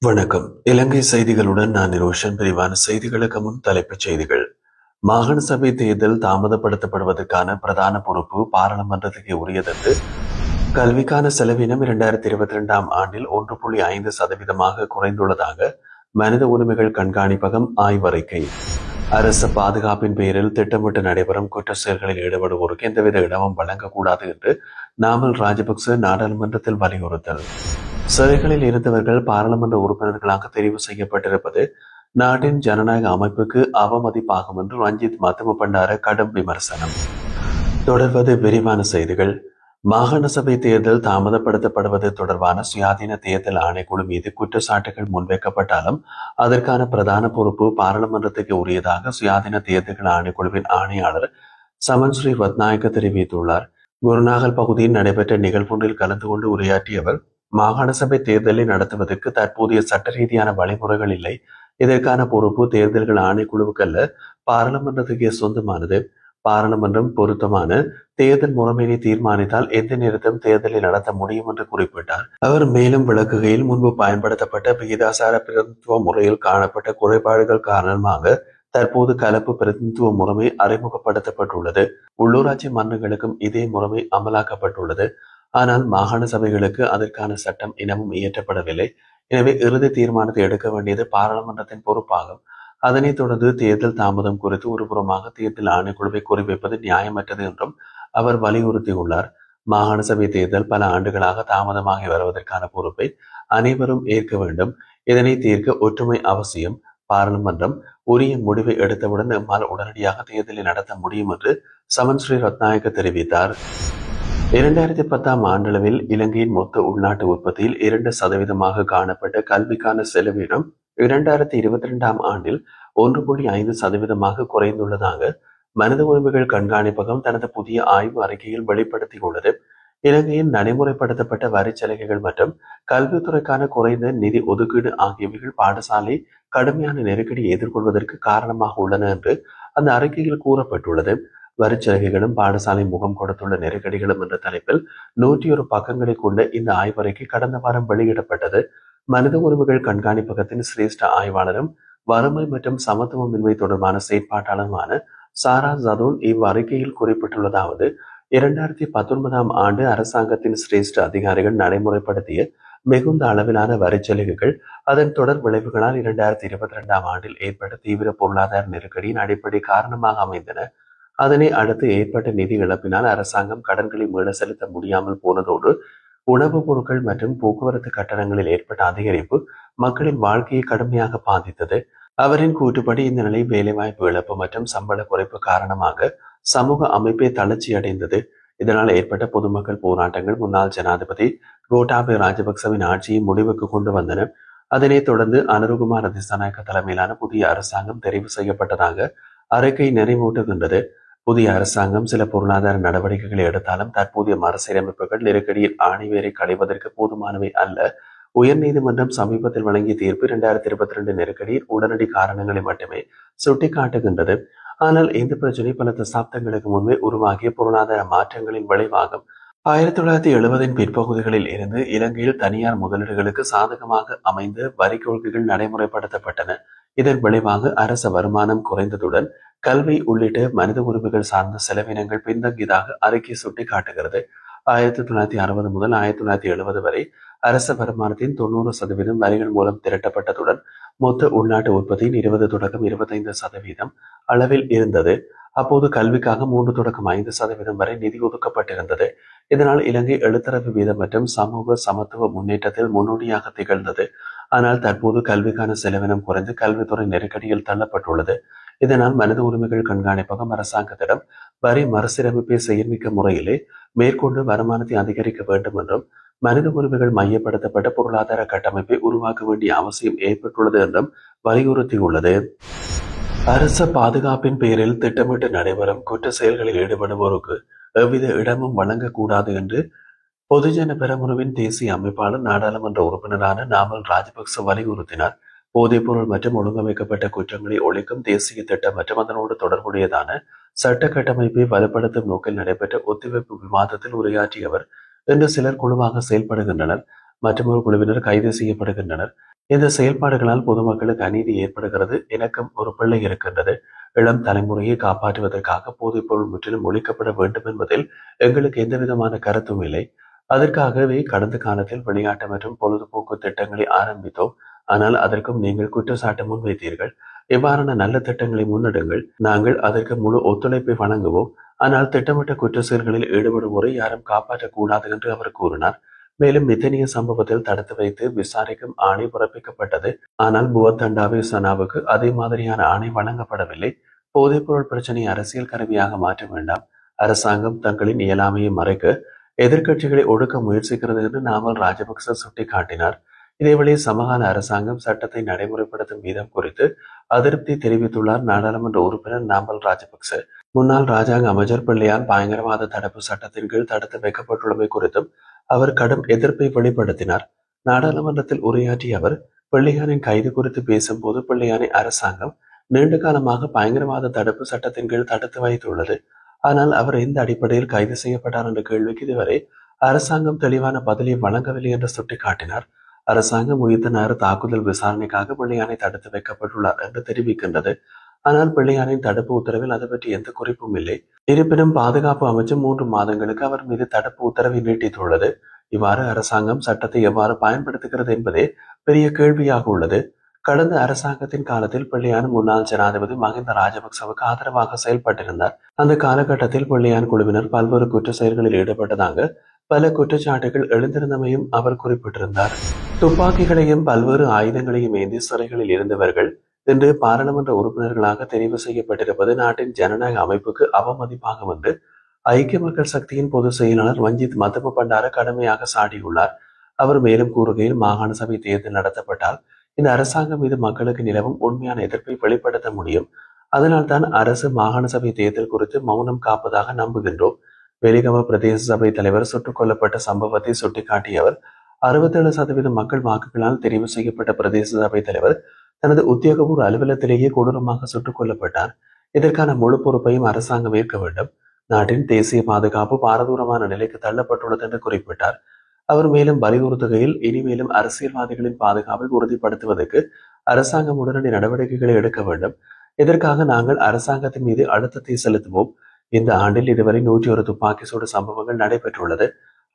வணக்கம். இலங்கை செய்திகளுடன் நான் ரோஷன். விரிவான செய்திகளுக்கு முன் தலைப்புச் செய்திகள். மாகாண சபை தேர்தல் தாமதப்படுத்தப்படுவதற்கான பிரதான பொறுப்பு பாராளுமன்றத்துக்கு உரியதென்று கல்விக்கான செலவினம் 2022ஆம் ஆண்டில் 1.5% குறைந்துள்ளதாக மனித உரிமைகள் கண்காணிப்பகம் ஆய்வறிக்கை. அரசு பாதுகாப்பின் பேரில் திட்டமிட்டு நடைபெறும் குற்ற செயல்களில் ஈடுபடுவோருக்கு எந்தவித இடமும் வழங்கக்கூடாது என்று நாமல் ராஜபக்ச நாடாளுமன்றத்தில் வலியுறுத்தல். சிறைகளில் இருந்தவர்கள் பாராளுமன்ற உறுப்பினர்களாக தெரிவு செய்யப்பட்டிருப்பது நாட்டின் ஜனநாயக அமைப்புக்கு அவமதிப்பாகும் என்று ரஞ்சித் மத்தும பண்டார கடும் விமர்சனம். தொடர்வது விரிவான செய்திகள். மாகாண சபை தேர்தல் தாமதப்படுத்தப்படுவது தொடர்பான சுயாதீன தேர்தல் ஆணைக்குழு மீது குற்றச்சாட்டுகள் முன்வைக்கப்பட்டாலும் அதற்கான பிரதான பொறுப்பு பாராளுமன்றத்துக்கு உரியதாக சுயாதீன தேர்தல்கள் ஆணைக்குழுவின் ஆணையாளர் சமன் ஸ்ரீ ரத்நாயக்க தெரிவித்துள்ளார். குருநாகல் பகுதியில் நடைபெற்ற நிகழ்வொன்றில் கலந்து கொண்டு உரையாற்றிய அவர், மாகாண சபை தேர்தலை நடத்துவதற்கு தற்போதைய சட்ட ரீதியான வழிமுறைகள் இல்லை. இதற்கான பொறுப்பு தேர்தல்கள் ஆணைக்குழுவுக்கு அல்ல, பாராளுமன்றத்துக்கே சொந்தமானது. பாராளுமன்றம் பொருத்தமான தேர்தல் முறைமையை தீர்மானித்தால் எந்த நேரத்திலும் தேர்தலை நடத்த முடியும் என்று குறிப்பிட்டார். அவர் மேலும் விளக்குகையில், முன்பு பயன்படுத்தப்பட்ட விகிதாசார பிரதிநிதித்துவ முறையில் காணப்பட்ட குறைபாடுகள் காரணமாக தற்போது கலப்பு பிரதிநிதித்துவ முறைமை அறிமுகப்படுத்தப்பட்டுள்ளது. உள்ளூராட்சி மன்றங்களுக்கும் இதே முறைமை அமலாக்கப்பட்டுள்ளது. ஆனால் மாகாண சபைகளுக்கு அதற்கான சட்டம் இனமும் இயற்றப்படவில்லை. எனவே இறுதி தீர்மானத்தை எடுக்க வேண்டியது பாராளுமன்றத்தின் பொறுப்பாகும். அதனைத் தொடர்ந்து தேர்தல் தாமதம் குறித்து ஒருபுறமாக தேர்தல் ஆணைக்குழுவை குறிவைப்பது நியாயமற்றது என்றும் அவர் வலியுறுத்தியுள்ளார். மாகாண சபை தேர்தல் பல ஆண்டுகளாக தாமதமாகி வருவதற்கான பொறுப்பை அனைவரும் ஏற்க வேண்டும். இதனை தீர்க்க ஒற்றுமை அவசியம். பாராளுமன்றம் உரிய முடிவை எடுத்தவுடன் நம்மால் உடனடியாக தேர்தலை நடத்த முடியும் என்று சமன் ஸ்ரீ ரத்நாயக்க தெரிவித்தார். 2010ஆம் ஆண்டளவில் இலங்கையின் மொத்த உள்நாட்டு உற்பத்தியில் 2% காணப்பட்ட கல்விக்கான செலவினம் 2022ஆம் ஆண்டில் 1.5% குறைந்துள்ளதாக மனித உரிமைகள் கண்காணிப்பகம் தனது புதிய ஆய்வு அறிக்கையில் வெளிப்படுத்தியுள்ளது. இலங்கையின் நடைமுறைப்படுத்தப்பட்ட வரிச்சலுகைகள் மற்றும் கல்வித்துறைக்கான குறைந்த நிதி ஒதுக்கீடு ஆகியவைகள் பாடசாலை கடுமையான நெருக்கடியை எதிர்கொள்வதற்கு காரணமாக உள்ளன என்று அந்த அறிக்கையில் கூறப்பட்டுள்ளது. வரிச்சலுகைகளும் பாடசாலை முகம் கொடுத்துள்ள நெருக்கடிகளும் என்ற தலைப்பில் 101 பக்கங்களை கொண்ட இந்த ஆய்வறிக்கை கடந்த வாரம் வெளியிடப்பட்டது. மனித உரிமைகள் கண்காணிப்பகத்தின் சிரேஷ்ட ஆய்வாளரும் வறுமை மற்றும் சமத்துவமின்மை தொடர்பான செயற்பாட்டாளருமான சாரா ஜதூன் இவ்வறிக்கையில் குறிப்பிட்டுள்ளதாவது, 2019ஆம் ஆண்டு அரசாங்கத்தின் சிரேஷ்ட அதிகாரிகள் நடைமுறைப்படுத்திய மிகுந்த அளவிலான வரிச்சலுகைகள் அதன் தொடர் விளைவுகளால் 2022ஆம் ஆண்டில் ஏற்பட்ட தீவிர பொருளாதார நெருக்கடியின் அடிப்படை காரணமாக அமைந்தன. அதனை அடுத்து ஏற்பட்ட நிதி இழப்பினால் அரசாங்கம் கடன்களை மீள செலுத்த முடியாமல் போனதோடு உணவுப் பொருட்கள் மற்றும் போக்குவரத்து கட்டணங்களில் ஏற்பட்ட அதிகரிப்பு மக்களின் வாழ்க்கையை கடுமையாக பாதித்தது. அவரின் கூற்றுப்படி இந்த நிலை வேலைவாய்ப்பு இழப்பு மற்றும் சம்பள குறைப்பு காரணமாக சமூக அமைப்பே தளர்ச்சியடைந்தது. இதனால் ஏற்பட்ட பொதுமக்கள் போராட்டங்கள் முன்னாள் ஜனாதிபதி கோட்டாபய ராஜபக்சவின் ஆட்சியை முடிவுக்கு கொண்டு வந்தன. அதனைத் தொடர்ந்து அனுருகுமார் திசாநாயக்க தலைமையிலான புதிய அரசாங்கம் தெரிவு செய்யப்பட்டதாக அறிக்கை நிறைவூட்டுகின்றது. புதிய அரசாங்கம் சில பொருளாதார நடவடிக்கைகளை எடுத்தாலும் தற்போதைய மறுசீரமைப்புகள் நெருக்கடியில் ஆணிவேரை களைவதற்கு போதுமானவை அல்ல. உயர்நீதிமன்றம் சமீபத்தில் வழங்கிய தீர்ப்பு 2022 நெருக்கடியின் உடனடி காரணங்களை மட்டுமே சுட்டிக்காட்டுகின்றது. ஆனால் இந்த பிரச்சனை பல தசாப்தங்களுக்கு முன்பே உருவாகிய பொருளாதார மாற்றங்களின் விளைவாகும். 1970 பிற்பகுதிகளில் இருந்து இலங்கையில் தனியார் முதலீடுகளுக்கு சாதகமாக அமைந்த வரி கொள்கைகள் நடைமுறைப்படுத்தப்பட்டன. இதன் விளைவாக அரச வருமானம் குறைந்ததுடன் கல்வி உள்ளிட்ட மனித உரிமைகள் சார்ந்த செலவினங்கள் பின்தங்கியதாக அறிக்கை சுட்டிக்காட்டுகிறது. 1960 முதல் 1970 வரை அரச வருமானத்தின் 90% வரிகள் மூலம் திரட்டப்பட்டதுடன் மொத்த உள்நாட்டு உற்பத்தியின் 20 தொடக்கம் 25% அளவில் இருந்தது. அப்போது கல்விக்காக 3.5% வரை நிதி ஒதுக்கப்பட்டிருந்தது. இதனால் இலங்கை எழுத்தரவு வீதம் மற்றும் சமூக சமத்துவ முன்னேற்றத்தில் முன்னோடியாக திகழ்ந்தது. ஆனால் தற்போது கல்விக்கான செலவினம் குறைந்து கல்வித்துறை நெருக்கடியில் தள்ளப்பட்டுள்ளது. இதனால் மனித உரிமைகள் கண்காணிப்பகம் அரசாங்கத்திடம் வரி மறுசீரமைப்பை செயல்மிக்க முறையிலே மேற்கொண்டு வருமானத்தை அதிகரிக்க வேண்டும் என்றும் மனித உரிமைகள் மையப்படுத்தப்பட்ட பொருளாதார கட்டமைப்பை உருவாக்க வேண்டிய அவசியம் ஏற்பட்டுள்ளது என்றும் வலியுறுத்தியுள்ளது. அரச பாதுகாப்பின் பெயரில் திட்டமிட்டு நடைபெறும் குற்ற செயல்களில் ஈடுபடுவோருக்கு எவ்வித இடமும் வழங்கக்கூடாது என்று பொதுஜன பெரமுனவின் தேசிய அமைப்பாளர் நாடாளுமன்ற உறுப்பினரான நாமல் ராஜபக்ச வலியுறுத்தினார். போதைப்பொருள் மற்றும் ஒழுங்கமைக்கப்பட்ட குற்றங்களை ஒழிக்கும் தேசிய திட்டம் மற்றும் அதனோடு தொடர்புடையதான சட்ட கட்டமைப்பை வலுப்படுத்தும் நோக்கில் நடைபெற்ற ஒத்திவைப்பு விவாதத்தில் உரையாற்றிய அவர், இன்று சிலர் குழுவாக செயல்படுகின்றனர், மற்றொரு குழுவினர் கைது செய்யப்படுகின்றனர். இந்த செயல்பாடுகளால் பொதுமக்களுக்கு அநீதி ஏற்படுகிறது. எனக்கும் ஒரு பிள்ளை இருக்கின்றது. இளம் தலைமுறையை காப்பாற்றுவதற்காக போதைப்பொருள் முற்றிலும் ஒழிக்கப்பட வேண்டும் என்பதில் எங்களுக்கு எந்தவிதமான கருத்தும் இல்லை. அதற்காகவே கடந்த காலத்தில் விளையாட்டு மற்றும் பொழுதுபோக்கு திட்டங்களை ஆரம்பித்தோம். ஆனால் அதற்கும் நீங்கள் குற்றச்சாட்டு முன்வைத்தீர்கள். இவ்வாறான நல்ல திட்டங்களை முன்னெடுங்கள், நாங்கள் அதற்கு முழு ஒத்துழைப்பை வழங்குவோம். ஆனால் திட்டமிட்ட குற்ற செயல்களில் ஈடுபடுவோரை யாரும் காப்பாற்றக்கூடாது என்று அவர் கூறினார். மேலும் மித்தனிய சம்பவத்தில் தடுத்து வைத்து விசாரிக்கும் ஆணை பிறப்பிக்கப்பட்டது. ஆனால் புவத்தண்டாவே சனாவுக்கு அதே மாதிரியான ஆணை வழங்கப்படவில்லை. போதைப்பொருள் பிரச்சனை அரசியல் கருவியாக மாற்ற வேண்டாம். அரசாங்கம் தங்களின் இயலாமையை மறைக்க எதிர்க்கட்சிகளை ஒடுக்க முயற்சிக்கிறது என்று நாமல் ராஜபக்ச சுட்டிக்காட்டினார். இதேவேளை சமகால அரசாங்கம் சட்டத்தை நடைமுறைப்படுத்தும் வீதம் குறித்து அதிருப்தி தெரிவித்துள்ளார் நாடாளுமன்ற உறுப்பினர் நாமல் ராஜபக்ச. முன்னாள் ராஜாங்க அமைச்சர் பிள்ளையான் பயங்கரவாத தடுப்பு சட்டத்தின் கீழ் தடுத்து வைக்கப்பட்டுள்ளமை குறித்தும் அவர் கடும் எதிர்ப்பை வெளிப்படுத்தினார். நாடாளுமன்றத்தில் உரையாற்றிய அவர் பிள்ளையானின் கைது குறித்து பேசும்போது பிள்ளையானை அரசாங்கம் நீண்ட காலமாக பயங்கரவாத தடுப்பு சட்டத்தின் கீழ் தடுத்து வைத்துள்ளது. ஆனால் அவர் எந்த அடிப்படையில் கைது செய்யப்பட்டார் என்ற கேள்விக்கு இதுவரை அரசாங்கம் தெளிவான பதிலை வழங்கவில்லை என்று சுட்டிக்காட்டினார். அரசாங்கம் உயிர்த்த நேர தாக்குதல் விசாரணைக்காக பிள்ளையானை தடுத்து வைக்கப்பட்டுள்ளார் என்று தெரிவிக்கின்றது. ஆனால் பிள்ளையானின் தடுப்பு உத்தரவில் அது பற்றி எந்த குறிப்பும் இல்லை. இருப்பினும் பாதுகாப்பு அமைச்சு 3 மாதங்களுக்கு அவர் மீது தடுப்பு உத்தரவை நீட்டித்துள்ளது. இவ்வாறு அரசாங்கம் சட்டத்தை எவ்வாறு பயன்படுத்துகிறது என்பதே பெரிய கேள்வியாக உள்ளது. கடந்த அரசாங்கத்தின் காலத்தில் பிள்ளையான் முன்னாள் ஜனாதிபதி மஹிந்த ராஜபக்சவுக்கு ஆதரவாக செயல்பட்டிருந்தார். அந்த காலகட்டத்தில் பிள்ளையான் குழுவினர் பல்வேறு குற்ற செயல்களில் ஈடுபட்டதாக பல குற்றச்சாட்டுகள் எழுந்திருந்தமையும் அவர் குறிப்பிட்டிருந்தார். துப்பாக்கிகளையும் பல்வேறு ஆயுதங்களையும் ஏந்தி சிறைகளில் இருந்தவர்கள் இன்று பாராளுமன்ற உறுப்பினர்களாக தெரிவு செய்யப்பட்டிருப்பது நாட்டின் ஜனநாயக அமைப்புக்கு அவமதிப்பாகும் என்று ஐக்கிய மக்கள் சக்தியின் பொதுச் செயலாளர் ரஞ்சித் மத்தம பண்டார கடுமையாக சாடியுள்ளார். அவர் மேலும் கூறுகையில் மாகாண சபை தேர்தல் நடத்தப்பட்டால் இந்த அரசாங்கம் மீது மக்களுக்கு நிலவும் உண்மையான எதிர்ப்பை வெளிப்படுத்த முடியும். அதனால்தான் அரசு மாகாண சபை தேர்தல் குறித்து மௌனம் காப்பதாக நம்புகின்றோம். வெலிகம பிரதேச சபை தலைவர் சுட்டுக் கொல்லப்பட்ட சம்பவத்தை சுட்டிக்காட்டிய அவர் 67% மக்கள் வாக்குகளால் தெரிவு செய்யப்பட்ட பிரதேச சபை தலைவர் தனது உத்தியோகபூர்வ அலுவலகத்திலேயே கொடூரமாக சுட்டுக் கொல்லப்பட்டார். இதற்கான முழு பொறுப்பையும் அரசாங்கம் ஏற்க வேண்டும். நாட்டின் தேசிய பாதுகாப்பு பாரதூரமான நிலைக்கு தள்ளப்பட்டுள்ளது என்று குறிப்பிட்டார். அவர் மேலும் வலியுறுத்துகையில் இனிமேலும் அரசியல்வாதிகளின் பாதுகாப்பை உறுதிப்படுத்துவதற்கு அரசாங்கம் உடனடி நடவடிக்கைகளை எடுக்க வேண்டும். இதற்காக நாங்கள் அரசாங்கத்தின் மீது அழுத்தத்தை செலுத்துவோம். இந்த ஆண்டில் இதுவரை 101 துப்பாக்கி சூடு சம்பவங்கள் நடைபெற்றுள்ளது.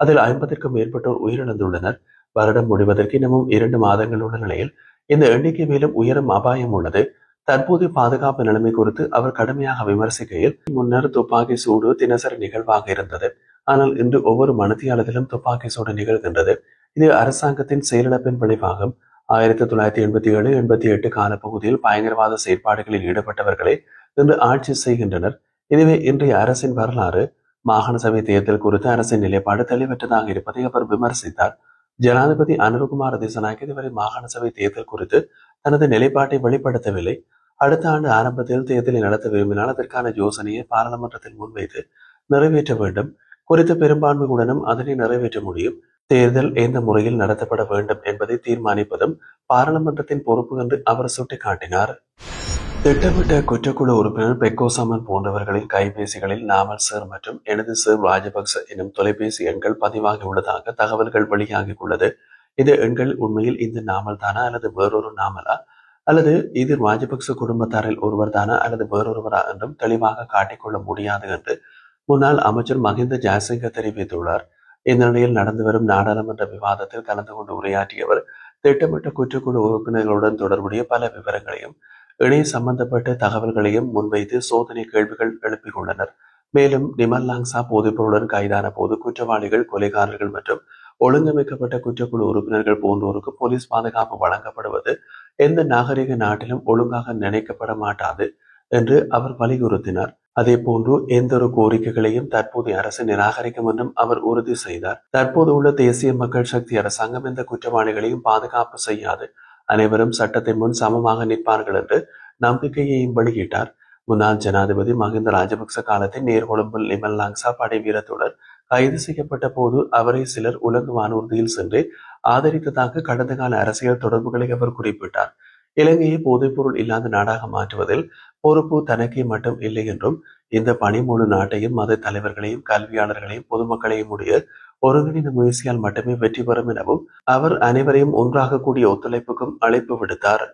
அதில் 50க்கும் மேற்பட்டோர் உயிரிழந்துள்ளனர். வருடம் முடிவதற்கு இன்னமும் 2 மாதங்கள் உள்ள நிலையில் இந்த எண்ணிக்கை மேலும் உயரும் அபாயம் உள்ளது. தற்போதைய பாதுகாப்பு நிலைமை குறித்து அவர் கடுமையாக விமர்சிக்கையில் முன்னர் துப்பாக்கி சூடு தினசரி நிகழ்வாக இருந்தது. ஆனால் இன்று ஒவ்வொரு மணித்தியாலத்திலும் துப்பாக்கி சூடு நிகழ்கின்றது. இது அரசாங்கத்தின் செயலிழப்பின் விளைவாகும். 1987-88 காலப்பகுதியில் பயங்கரவாத செயற்பாடுகளில் ஈடுபட்டவர்களே இன்று ஆட்சி செய்கின்றனர். இதுவே இன்றைய அரசின் வரலாறு. மாகாண சபை தேர்தல் குறித்து அரசின் நிலைப்பாடு தெளிவற்றதாக இருப்பதை அவர் விமர்சித்தார். ஜனாதிபதி அனுரகுமார திசாநாயக்க இதுவரை மாகாண சபை தேர்தல் குறித்து தனது நிலைப்பாட்டை வெளிப்படுத்தவில்லை. அடுத்த ஆண்டு ஆரம்பத்தில் தேர்தலை நடத்த விரும்பினால் அதற்கான யோசனையை பாராளுமன்றத்தில் முன்வைத்து நிறைவேற்ற வேண்டும். குறித்த பெரும்பான்மையுடனும் அதனை நிறைவேற்ற முடியும். தேர்தல் எந்த முறையில் நடத்தப்பட வேண்டும் என்பதை தீர்மானிப்பதும் பாராளுமன்றத்தின் பொறுப்பு என்று அவர் சுட்டிக்காட்டினார். திட்டமிட்ட குற்றக்குழு உறுப்பினர் பெக்கோ சமன் போன்றவர்களின் கைபேசிகளில் நாமல் சார் மற்றும் எனது சார் ராஜபக்ச எனும் தொலைபேசி எண்கள் பதிவாகியுள்ளதாக தகவல்கள் வெளியாகியுள்ளது. இந்த எண்கள் உண்மையில் இந்த நாமல் தானா அல்லது வேறொரு நாமலா, அல்லது இது ராஜபக்ச குடும்பத்தாரில் ஒருவர் தானா அல்லது வேறொருவரா என்றும் தெளிவாக காட்டிக்கொள்ள முடியாது என்று முன்னாள் அமைச்சர் மஹிந்த ஜாசிங்க தெரிவித்துள்ளார். இந்த நிலையில் நடந்து வரும் நாடாளுமன்ற விவாதத்தில் கலந்து கொண்டு உரையாற்றியவர் திட்டமிட்ட குற்றக்குழு உறுப்பினர்களுடன் தொடர்புடைய பல விவரங்களையும் இணைய சம்பந்தப்பட்ட தகவல்களையும் முன்வைத்து சோதனை கேள்விகள் எழுப்பியுள்ளனர். மேலும் நிமல் லாங்சா போதைப்பொருளுடன் கைதான போது குற்றவாளிகள், கொலைகாரர்கள் மற்றும் ஒழுங்கமைக்கப்பட்ட குற்றக்குழு உறுப்பினர்கள் போன்றோருக்கு போலீஸ் பாதுகாப்பு வழங்கப்படுவது எந்த நாகரிக நாட்டிலும் ஒழுங்காக நினைக்கப்பட மாட்டாது என்று அவர் வலியுறுத்தினார். அதே போன்று எந்த ஒரு கோரிக்கைகளையும் தற்போதைய அரசு நிராகரிக்கும் என்றும் அவர் உறுதி செய்தார். தற்போது உள்ள தேசிய மக்கள் சக்தி அரசாங்கம் எந்த குற்றவாளிகளையும் பாதுகாப்பு செய்யாது. அனைவரும் சட்டத்தின் முன் சமமாக நிற்பார்கள் என்று நம்பிக்கையையும் வெளியிட்டார். முன்னாள் ஜனாதிபதி மஹிந்த ராஜபக்ச காலத்தில் நீர்கொழும்பில் நிமல் லாங்சா படை வீரத்துடன் கைது செய்யப்பட்ட போது அவரை சிலர் உலக வானூர்தியில் சென்று ஆதரித்ததாக கடந்த கால அரசியல் தொடர்புகளை அவர் குறிப்பிட்டார். இலங்கையை போதைப்பொருள் இல்லாத நாடாக மாற்றுவதில் பொறுப்பு தனக்கே மட்டும் இல்லை என்றும் இந்த பணி முழு நாட்டையும், மத தலைவர்களையும், கல்வியாளர்களையும், பொதுமக்களையும் உடைய ஒருங்கிணைந்த முயற்சியால் மட்டுமே வெற்றி பெறும் எனவும் அவர் அனைவரையும் ஒன்றாக கூடிய ஒத்துழைப்புக்கும் அழைப்பு விடுத்தார்.